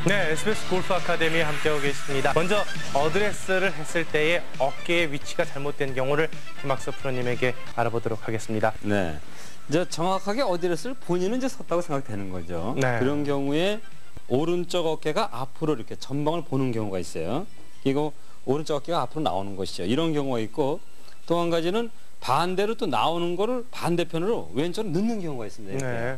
네, SBS 골프 아카데미에 함께하고 계십니다. 먼저 어드레스를 했을 때의 어깨의 위치가 잘못된 경우를 김학서 프로님에게 알아보도록 하겠습니다. 네, 이제 정확하게 어드레스를 본인은 이제 섰다고 생각되는 거죠. 네. 그런 경우에 오른쪽 어깨가 앞으로 이렇게 전방을 보는 경우가 있어요. 그리고 오른쪽 어깨가 앞으로 나오는 것이죠. 이런 경우가 있고, 또 한 가지는 반대로 또 나오는 거를 반대편으로 왼쪽으로 넣는 경우가 있습니다. 이렇게. 네.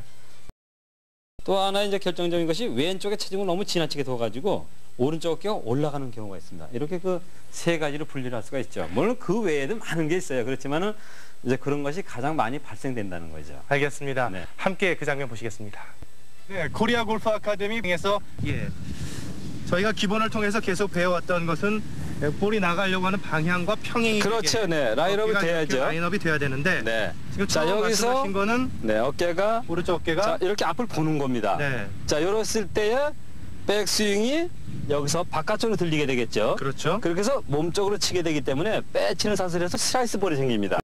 또 하나 이제 결정적인 것이 왼쪽에 체중을 너무 지나치게 둬가지고 오른쪽 어깨가 올라가는 경우가 있습니다. 이렇게 그 세 가지로 분리를 할 수가 있죠. 물론 그 외에도 많은 게 있어요. 그렇지만은 이제 그런 것이 가장 많이 발생된다는 거죠. 알겠습니다. 네. 함께 그 장면 보시겠습니다. 네, 코리아 골프 아카데미에서 저희가 기본을 통해서 계속 배워왔던 것은 볼이 나가려고 하는 방향과 평행이 그렇죠, 네, 라인업이 돼야죠. 라인업이 돼야 되는데, 네. 지금 자, 처음 여기서 말씀하신 거는 네, 어깨가 오른쪽 어깨가 자, 이렇게 앞을 보는 겁니다. 네. 자, 이랬을 때에 백스윙이 여기서 바깥쪽으로 들리게 되겠죠. 그렇죠. 그렇게 해서 몸쪽으로 치게 되기 때문에 빼치는 사슬에서 슬라이스 볼이 생깁니다.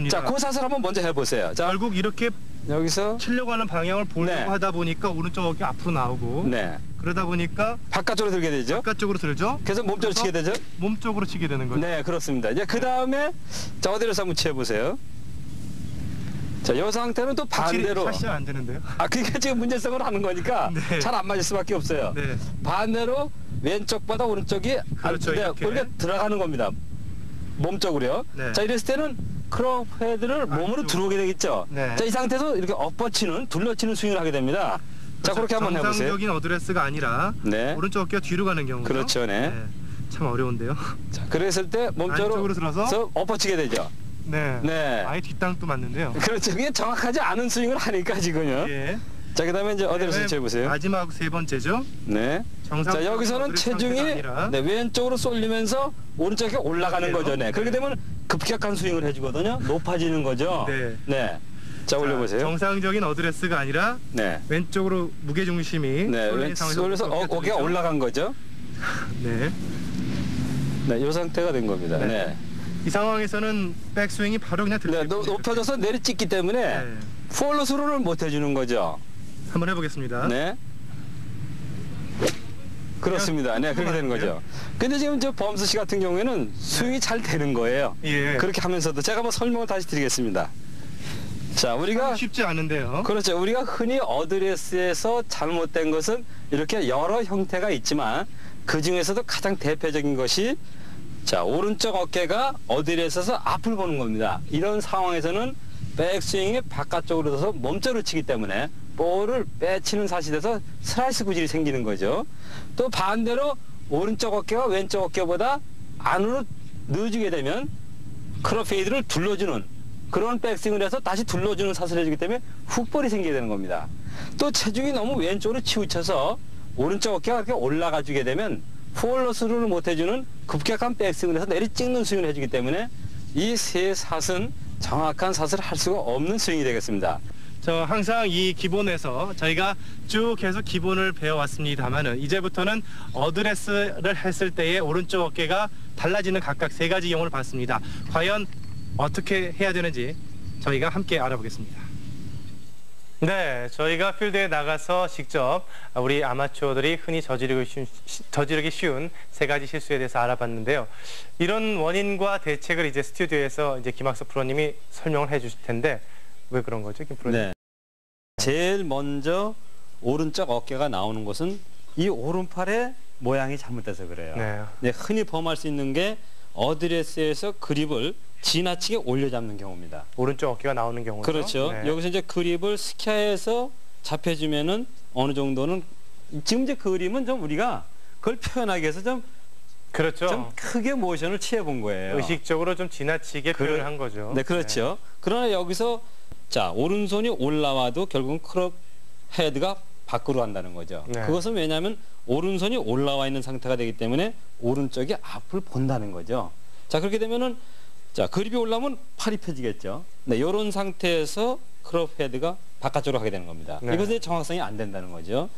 자, 그 사슬 한번 먼저 해보세요. 자, 결국 이렇게 여기서 치려고 하는 방향을 보려고 네. 하다 보니까 오른쪽 어깨 앞으로 나오고, 네, 그러다 보니까 바깥쪽으로 들게 되죠. 바깥쪽으로 들죠. 그래서 몸쪽으로 치게 되죠. 몸쪽으로 치게 되는 거죠. 네, 그렇습니다. 이제 그 다음에 자, 어디로 한번 치해보세요. 자, 이 상태는 또 반대로. 사실 안 되는데요. 아, 그러니까 지금 문제성을 하는 거니까 네. 잘 안 맞을 수밖에 없어요. 네. 반대로 왼쪽보다 오른쪽이 그렇죠, 이렇게. 이렇게 들어가는 겁니다. 몸쪽으로요. 네. 자, 이랬을 때는 크롭 헤드를 몸으로 안쪽. 들어오게 되겠죠. 네. 자, 이 상태에서 이렇게 엎어치는, 둘러치는 스윙을 하게 됩니다. 자, 그렇게 한번 해보세요. 정상적인 어드레스가 아니라 네. 오른쪽 어깨가 뒤로 가는 경우죠. 그렇죠, 네. 참 어려운데요. 자, 그랬을 때 몸쪽으로 안쪽으로 들어서 엎어치게 되죠. 네. 네. 아예 뒷땅도 맞는데요. 그렇죠. 그게 정확하지 않은 스윙을 하니까 지금요. 예. 자, 그다음에 이제 어디로 그다음에 스위치 해보세요. 마지막 세 번째죠. 네. 자, 여기서는 체중이 네, 왼쪽으로 쏠리면서 오른쪽에 올라가는 그래요? 거죠. 네. 그렇게 되면 급격한 스윙을 해주거든요. 높아지는 거죠. 네. 네. 자, 올려보세요. 정상적인 어드레스가 아니라 네. 왼쪽으로 무게 중심이 네. 쏠리는 상황에서 쏠려서 어깨가 어깨가 들리죠. 올라간 거죠. 네. 네. 이 상태가 된 겁니다. 네. 네. 이 상황에서는 백스윙이 바로 그냥 네. 들리고 높아져서 내리찍기 때문에 네. 폴로 스루를 못 해주는 거죠. 한번 해보겠습니다. 네. 그렇습니다. 네, 그렇게 되는 거죠. 근데 지금 저 범수 씨 같은 경우에는 스윙이 잘 되는 거예요. 예. 그렇게 하면서도 제가 한번 설명을 다시 드리겠습니다. 자, 우리가 쉽지 않은데요. 그렇죠. 우리가 흔히 어드레스에서 잘못된 것은 이렇게 여러 형태가 있지만 그 중에서도 가장 대표적인 것이 자, 오른쪽 어깨가 어드레스에서 앞을 보는 겁니다. 이런 상황에서는 백스윙이 바깥쪽으로 둬서 몸쪽으로 치기 때문에 볼을 빼치는 사실에서 슬라이스 구질이 생기는 거죠. 또 반대로 오른쪽 어깨가 왼쪽 어깨보다 안으로 넣어주게 되면 크롭 페이드를 둘러주는 그런 백스윙을 해서 다시 둘러주는 사슬을 해주기 때문에 훅볼이 생기게 되는 겁니다. 또 체중이 너무 왼쪽으로 치우쳐서 오른쪽 어깨가 이렇게 올라가 주게 되면 폴로 스루를 못 해주는 급격한 백스윙을 해서 내리 찍는 스윙을 해주기 때문에 이 세 샷은 정확한 샷을 할 수가 없는 스윙이 되겠습니다. 저 항상 이 기본에서 저희가 쭉 계속 기본을 배워왔습니다만은 이제부터는 어드레스를 했을 때의 오른쪽 어깨가 달라지는 각각 세 가지 경우를 봤습니다. 과연 어떻게 해야 되는지 저희가 함께 알아보겠습니다. 네, 저희가 필드에 나가서 직접 우리 아마추어들이 흔히 저지르기 쉬운 세 가지 실수에 대해서 알아봤는데요. 이런 원인과 대책을 이제 스튜디오에서 이제 김학서 프로님이 설명을 해주실 텐데 왜 그런 거죠, 김 프로님? 네. 제일 먼저 오른쪽 어깨가 나오는 것은 이 오른팔의 모양이 잘못돼서 그래요. 네. 네, 흔히 범할 수 있는 게 어드레스에서 그립을 지나치게 올려잡는 경우입니다. 오른쪽 어깨가 나오는 경우죠. 그렇죠. 네. 여기서 이제 그립을 스키아에서 잡혀주면은 어느 정도는 지금 이제 그림은 좀 우리가 그걸 표현하기 위해서 좀 그렇죠. 크게 모션을 취해 본 거예요. 의식적으로 좀 지나치게 표현을 한 거죠. 네, 그렇죠. 그러나 여기서 자, 오른손이 올라와도 결국은 크롭 헤드가 밖으로 간다는 거죠. 네. 그것은 왜냐하면 오른손이 올라와 있는 상태가 되기 때문에 오른쪽이 앞을 본다는 거죠. 자, 그렇게 되면은 자, 그립이 올라오면 팔이 펴지겠죠. 네, 이런 상태에서 크롭 헤드가 바깥쪽으로 가게 되는 겁니다. 네. 이것의 정확성이 안 된다는 거죠.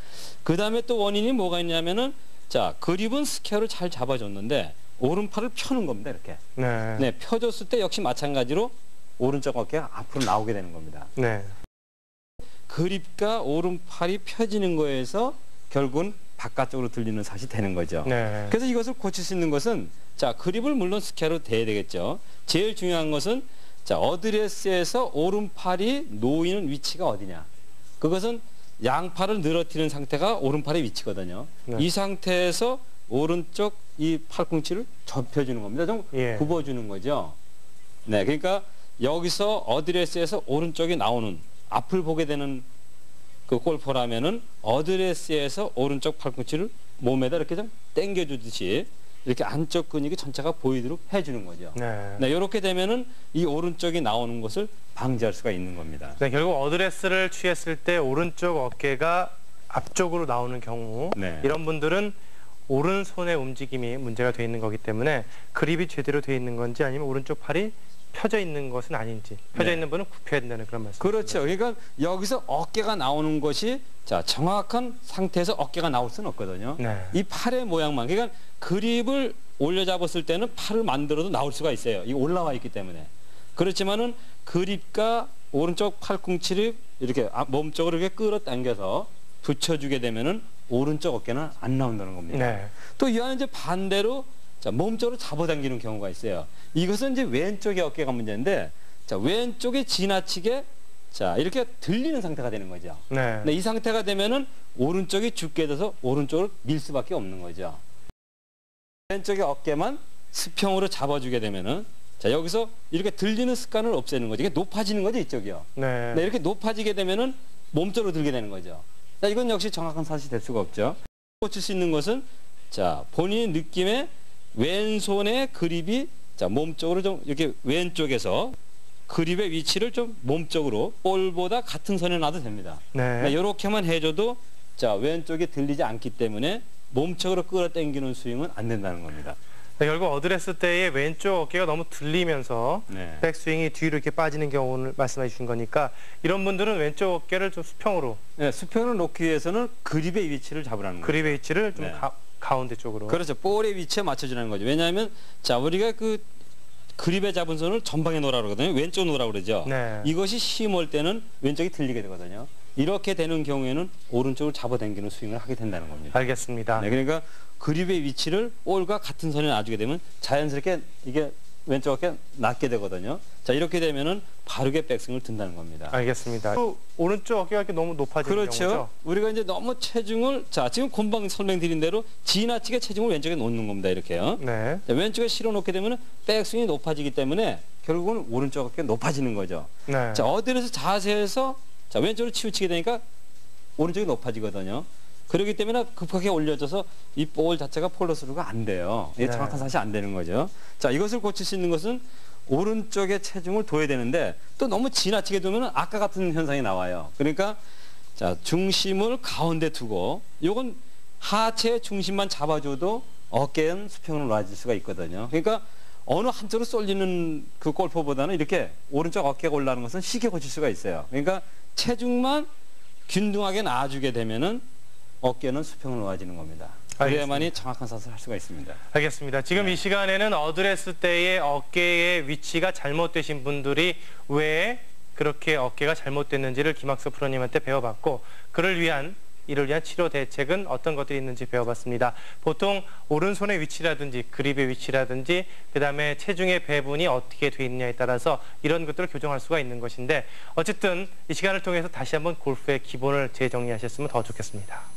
그 다음에 또 원인이 뭐가 있냐면은 자, 그립은 스퀘어를 잘 잡아줬는데 오른팔을 펴는 겁니다. 이렇게. 네. 네, 펴줬을 때 역시 마찬가지로 오른쪽 어깨가 앞으로 나오게 되는 겁니다. 네. 그립과 오른팔이 펴지는 거에서 결국은 바깥쪽으로 들리는 샷이 되는 거죠. 네. 그래서 이것을 고칠 수 있는 것은 자 그립을 물론 스퀘어로 돼야 되겠죠. 제일 중요한 것은 자 어드레스에서 오른팔이 놓이는 위치가 어디냐. 그것은 양팔을 늘어뜨리는 상태가 오른팔의 위치거든요. 네. 이 상태에서 오른쪽 이 팔꿈치를 접혀주는 겁니다. 좀 예. 굽어주는 거죠. 네, 그러니까 여기서 어드레스에서 오른쪽이 나오는 앞을 보게 되는 그 골퍼라면은 어드레스에서 오른쪽 팔꿈치를 몸에다 이렇게 좀 당겨주듯이 이렇게 안쪽 근육이 전체가 보이도록 해주는 거죠. 네. 네, 이렇게 되면은 이 오른쪽이 나오는 것을 방지할 수가 있는 겁니다. 네, 결국 어드레스를 취했을 때 오른쪽 어깨가 앞쪽으로 나오는 경우 네. 이런 분들은 오른손의 움직임이 문제가 되어 있는 거기 때문에 그립이 제대로 되어 있는 건지 아니면 오른쪽 팔이 펴져 있는 것은 아닌지 펴져 네. 있는 분은 굽혀야 된다는 그런 말씀. 그렇죠. 그러니까 여기서 어깨가 나오는 것이 자 정확한 상태에서 어깨가 나올 수는 없거든요. 네. 이 팔의 모양만 그러니까 그립을 올려 잡았을 때는 팔을 만들어도 나올 수가 있어요. 이 올라와 있기 때문에. 그렇지만은 그립과 오른쪽 팔꿈치를 이렇게 몸쪽으로 이렇게 끌어당겨서 붙여주게 되면은 오른쪽 어깨는 안 나온다는 겁니다. 네. 또 이 안에 이제 반대로 자, 몸쪽으로 잡아당기는 경우가 있어요. 이것은 이제 왼쪽의 어깨가 문제인데, 자, 왼쪽이 지나치게 자, 이렇게 들리는 상태가 되는 거죠. 네. 이 상태가 되면은 오른쪽이 죽게 돼서 오른쪽을 밀 수밖에 없는 거죠. 왼쪽의 어깨만 수평으로 잡아주게 되면은 자, 여기서 이렇게 들리는 습관을 없애는 거죠. 이게 높아지는 거죠, 이쪽이요. 네. 네, 이렇게 높아지게 되면은 몸쪽으로 들게 되는 거죠. 자, 이건 역시 정확한 사실이 될 수가 없죠. 고칠 수 있는 것은 자, 본인의 느낌에 왼손의 그립이 자, 몸쪽으로 좀 이렇게 왼쪽에서 그립의 위치를 좀 몸쪽으로 볼보다 같은 선에 놔도 됩니다. 네. 이렇게만 해줘도 자, 왼쪽이 들리지 않기 때문에 몸쪽으로 끌어당기는 스윙은 안 된다는 겁니다. 네, 결국 어드레스 때의 왼쪽 어깨가 너무 들리면서 네. 백스윙이 뒤로 이렇게 빠지는 경우를 말씀해 주신 거니까 이런 분들은 왼쪽 어깨를 좀 수평으로 네, 수평을 놓기 위해서는 그립의 위치를 잡으라는 거죠. 그립의 위치를 좀 네. 가운데 쪽으로. 그렇죠. 볼의 위치에 맞춰주는 거죠. 왜냐하면 자 우리가 그 그립에 잡은 손을 전방에 놓으라 그러거든요. 왼쪽 놓으라 그러죠. 네. 이것이 힘올 때는 왼쪽이 들리게 되거든요. 이렇게 되는 경우에는 오른쪽을 잡아당기는 스윙을 하게 된다는 겁니다. 알겠습니다. 네, 그러니까 그립의 위치를 볼과 같은 선에 놔주게 되면 자연스럽게 이게 왼쪽 어깨 낮게 되거든요. 자 이렇게 되면은 바르게 백스윙을 든다는 겁니다. 알겠습니다. 또 오른쪽 어깨가 이렇게 너무 높아지는 그렇죠. 경우죠. 우리가 이제 너무 체중을 자 지금 금방 설명드린 대로 지나치게 체중을 왼쪽에 놓는 겁니다. 이렇게요. 네. 자, 왼쪽에 실어 놓게 되면 백스윙이 높아지기 때문에 결국은 오른쪽 어깨가 높아지는 거죠. 네. 자 어디에서 자세에서 자 왼쪽으로 치우치게 되니까 오른쪽이 높아지거든요. 그렇기 때문에 급하게 올려져서 이 볼 자체가 폴로스루가 안 돼요. 이게 네. 정확한 사실이 안 되는 거죠. 자 이것을 고칠 수 있는 것은 오른쪽에 체중을 둬야 되는데 또 너무 지나치게 두면 아까 같은 현상이 나와요. 그러니까 자 중심을 가운데 두고 요건 하체의 중심만 잡아줘도 어깨는 수평으로 놔질 수가 있거든요. 그러니까 어느 한쪽으로 쏠리는 그 골퍼보다는 이렇게 오른쪽 어깨가 올라가는 것은 쉽게 고칠 수가 있어요. 그러니까 체중만 균등하게 놔주게 되면은 어깨는 수평으로 놓아지는 겁니다. 그래야만이 정확한 샷을 할 수가 있습니다. 알겠습니다. 지금 이 시간에는 어드레스 때의 어깨의 위치가 잘못되신 분들이 왜 그렇게 어깨가 잘못됐는지를 김학석 프로님한테 배워봤고 이를 위한 치료 대책은 어떤 것들이 있는지 배워봤습니다. 보통 오른손의 위치라든지 그립의 위치라든지 그다음에 체중의 배분이 어떻게 돼 있느냐에 따라서 이런 것들을 교정할 수가 있는 것인데 어쨌든 이 시간을 통해서 다시 한번 골프의 기본을 재정리하셨으면 더 좋겠습니다.